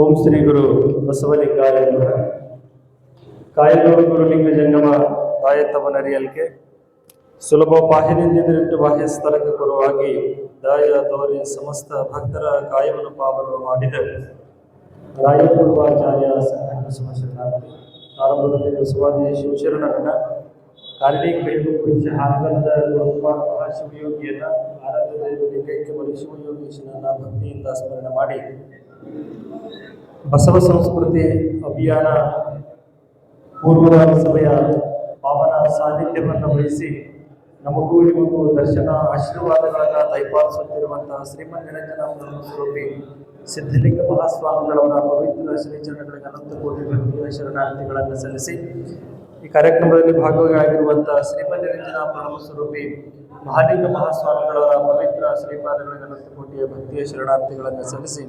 ಓಂ ಶ್ರೀ ಗುರು ಬಸವಲಿಂಗಾಯ ನಮಃ. ಕಾಯಲೂರು ಗುರುಲಿಂಗ ಜಂಗಮ ದಾಯತ್ತವನರಿಯಲ್ಕೆ ಸುಲಭ ಬಾಹ್ಯದಿಂದಿಟ್ಟು ಬಾಹ್ಯ ಸ್ಥಳಕ್ಕೆ ಗುರುವಾಗಿ ದಾಯ ತೋರಿ ಸಮಸ್ತ ಭಕ್ತರ ಕಾಯವನ್ನು ಪಾವನ ಮಾಡಿದ ರಾಯಪೂರ್ವಾಚಾರ್ಯ ಸಂಘ ಶರಣಾರ್ಥಿ. ಆರಂಭದಲ್ಲಿ ಬಸವಾದಿ ಶಿವಶರಣರನ್ನ ಕಾರಡಿ ಕೈಲು ಪುರುಷ ಹಾಗಲದ ಗುರುಕುಮಾರ ಮಹಾಶಿವಯೋಗಿಯನ್ನ ಆರಾಧ್ಯದಲ್ಲಿ ಕೈಕೆ ಬಲಿ ಶಿವಯೋಗೀಶನನ್ನ ಭಕ್ತಿಯಿಂದ ಸ್ಮರಣೆ ಮಾಡಿ ಬಸವ ಸಂಸ್ಕೃತಿ ಅಭಿಯಾನ ಪೂರ್ವ ಸಭೆಯ ಪಾವನ ಸಾನ್ನಿಧ್ಯವನ್ನು ವಹಿಸಿ ನಮಗೂ ನಿಮಗೂ ದರ್ಶನ ಆಶೀರ್ವಾದಗಳನ್ನು ದಯಪಾಲಿಸುತ್ತಿರುವಂತಹ ಶ್ರೀಮನ್ ನಿರಂಜನ ಸ್ವರೂಪಿ ಸಿದ್ಧಲಿಂಗ ಮಹಾಸ್ವಾಮಿಗಳವರ ಪವಿತ್ರ ಶ್ರೀಚರಣಗಳಿಗೆ ಅನಂತ ಕೋಟಿ ಭಕ್ತಿಯ ಶರಣಾರ್ಥಿಗಳನ್ನು ಸಲ್ಲಿಸಿ ಈ ಕಾರ್ಯಕ್ರಮದಲ್ಲಿ ಭಾಗವಾಗಿರುವಂತಹ ಶ್ರೀಮನ್ ನಿರಂಜನ ಸ್ವರೂಪಿ ಮಹಾಲಿಂಗ ಮಹಾಸ್ವಾಮಿಗಳವರ ಪವಿತ್ರ ಶ್ರೀಪಾದಗಳಿಗೆ ಅನಂತ ಕೋಟಿಯ ಭಕ್ತಿಯ ಶರಣಾರ್ಥಿಗಳನ್ನು ಸಲ್ಲಿಸಿ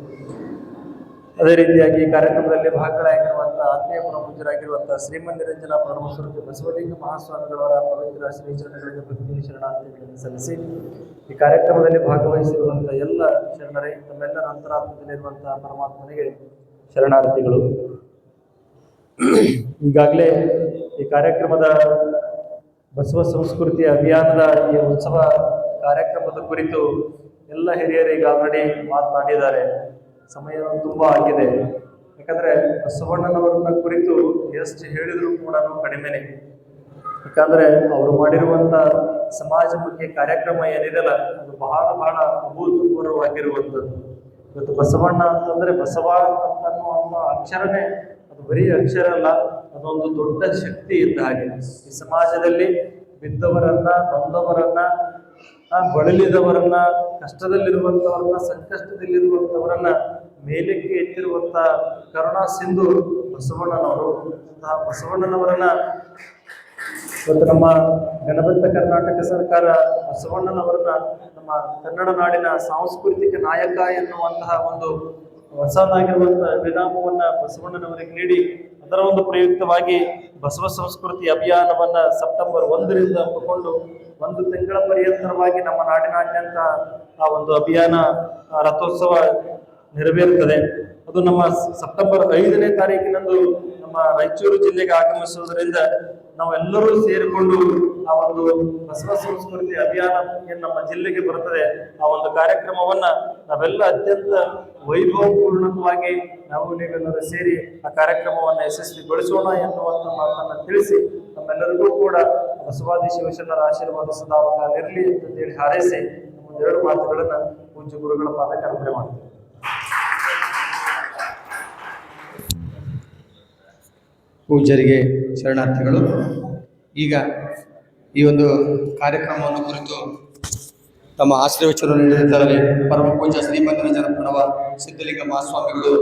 ಅದೇ ರೀತಿಯಾಗಿ ಈ ಕಾರ್ಯಕ್ರಮದಲ್ಲಿ ಭಾಗಗಳಾಗಿರುವಂತಹ ಆತ್ಮೀಯ ಪರಮಪೂಜ್ಯರಾಗಿರುವಂತಹ ಶ್ರೀಮನ್ ನಿರಂಜನ ಸ್ವರೂಪಿ ಬಸವಲಿಂಗ ಮಹಾಸ್ವಾಮಿಗಳವರ ಪವಿತ್ರ ಶ್ರೀಚರಣಗಳಿಗೆ ಭಕ್ತಿಯ ಶರಣಾರ್ಥಿಗಳನ್ನು ಸಲ್ಲಿಸಿ ಈ ಕಾರ್ಯಕ್ರಮದಲ್ಲಿ ಭಾಗವಹಿಸಿರುವಂತಹ ಎಲ್ಲ ಶರಣರೇ ತಮ್ಮೆಲ್ಲರ ಅಂತರಾತ್ಮದಲ್ಲಿರುವಂತಹ ಪರಮಾತ್ಮನಿಗೆ ಶರಣಾರ್ಥಿಗಳು. ಈಗಾಗಲೇ ಈ ಕಾರ್ಯಕ್ರಮದ ಬಸವ ಸಂಸ್ಕೃತಿ ಅಭಿಯಾನದ ಈ ಉತ್ಸವ ಕಾರ್ಯಕ್ರಮದ ಕುರಿತು ಎಲ್ಲ ಹಿರಿಯರು ಈಗ ಆಲ್ರೆಡಿ ಮಾತನಾಡಿದ್ದಾರೆ. ಸಮಯ ತುಂಬಾ ಆಗಿದೆ. ಯಾಕಂದ್ರೆ ಬಸವಣ್ಣನವರನ್ನ ಕುರಿತು ಎಷ್ಟು ಹೇಳಿದ್ರು ಕೂಡ ಕಡಿಮೆನೆ. ಯಾಕಂದ್ರೆ ಅವರು ಮಾಡಿರುವಂತ ಸಮಾಜಮುಖಿ ಕಾರ್ಯಕ್ರಮ ಏನಿದೆಲ್ಲ ಅದು ಬಹಳ ಬಹಳ ಅಭೂತಪೂರ್ವವಾಗಿರುವಂಥದ್ದು. ಇವತ್ತು ಬಸವಣ್ಣ ಅಂತಂದ್ರೆ ಬಸವ ಅನ್ನುವಂಥ ಅಕ್ಷರನೇ ಅದು ಬರೀ ಅಕ್ಷರ ಅಲ್ಲ, ಅದೊಂದು ದೊಡ್ಡ ಶಕ್ತಿ ಇದ್ದ ಹಾಗೆ. ಈ ಸಮಾಜದಲ್ಲಿ ಬಿದ್ದವರನ್ನ, ನೊಂದವರನ್ನ, ಬಳಲಿದವರನ್ನ, ಕಷ್ಟದಲ್ಲಿರುವಂತವರನ್ನ, ಸಂಕಷ್ಟದಲ್ಲಿರುವಂತವರನ್ನ ಮೇಲಕ್ಕೆ ಎತ್ತಿರುವಂತ ಕರುಣಾ ಸಿಂಧು ಬಸವಣ್ಣನವರು. ಅಂತಹ ಬಸವಣ್ಣನವರನ್ನ ಇವತ್ತು ನಮ್ಮ ಘನಬದ್ಧ ಕರ್ನಾಟಕ ಸರ್ಕಾರ ಬಸವಣ್ಣನವರನ್ನ ನಮ್ಮ ಕನ್ನಡ ನಾಡಿನ ಸಾಂಸ್ಕೃತಿಕ ನಾಯಕ ಎನ್ನುವಂತಹ ಒಂದು ಹೊಸದಾಗಿರುವಂತಹ ವಿರಾಮವನ್ನ ಬಸವಣ್ಣನವರಿಗೆ ನೀಡಿ ಅದರ ಒಂದು ಪ್ರಯುಕ್ತವಾಗಿ ಬಸವ ಸಂಸ್ಕೃತಿ ಅಭಿಯಾನವನ್ನ ಸೆಪ್ಟೆಂಬರ್ 1ರಿಂದ ಹಮ್ಮಿಕೊಂಡು 1 ತಿಂಗಳ ಪರ್ಯಂತರವಾಗಿ ನಮ್ಮ ನಾಡಿನಾದ್ಯಂತ ಆ ಒಂದು ಅಭಿಯಾನ ರಥೋತ್ಸವ ನೆರವೇರುತ್ತದೆ. ಅದು ನಮ್ಮ ಸೆಪ್ಟೆಂಬರ್ 5ನೇ ತಾರೀಕಿನಂದು ನಮ್ಮ ರಾಯಚೂರು ಜಿಲ್ಲೆಗೆ ಆಗಮಿಸುವುದರಿಂದ ನಾವೆಲ್ಲರೂ ಸೇರಿಕೊಂಡು ಆ ಒಂದು ಬಸವ ಸಂಸ್ಕೃತಿ ಅಭಿಯಾನ ನಮ್ಮ ಜಿಲ್ಲೆಗೆ ಬರುತ್ತದೆ. ಆ ಒಂದು ಕಾರ್ಯಕ್ರಮವನ್ನ ನಾವೆಲ್ಲ ಅತ್ಯಂತ ವೈಭವಪೂರ್ಣವಾಗಿ ನಾವು ನೀವೆಲ್ಲರೂ ಸೇರಿ ಆ ಕಾರ್ಯಕ್ರಮವನ್ನು ಯಶಸ್ವಿಗೊಳಿಸೋಣ ಎನ್ನುವಂತ ಮಾತನ್ನ ತಿಳಿಸಿ ನಮ್ಮೆಲ್ಲರಿಗೂ ಕೂಡ ಬಸವಾದಿ ಶಿವಶರಣರ ಆಶೀರ್ವಾದ ಸದಾಕಾಲಿರಲಿ ಅಂತ ಹೇಳಿ ಹಾರೈಸಿ ಒಂದೆರಡು ಮಾತುಗಳನ್ನ ಪೂಜ್ಯ ಗುರುಗಳ ಪಾದಕ್ಕೆ ಅರ್ಪಣೆ ಮಾಡ್ತೀವಿ. ಪೂಜ್ಯರಿಗೆ ಶರಣಾರ್ಥಿಗಳು. ಈಗ ಈ ಒಂದು ಕಾರ್ಯಕ್ರಮವನ್ನು ಕುರಿತು ತಮ್ಮ ಆಶೀರ್ವಚನ ನೀಡಿದ್ದಾರೆ ಪರಮ ಪೂಜ್ಯ ಶ್ರೀಮನ್ ನಿರಂಜನ ಪ್ರಣವ ಸಿದ್ಧಲಿಂಗ ಮಹಾಸ್ವಾಮಿಗಳು.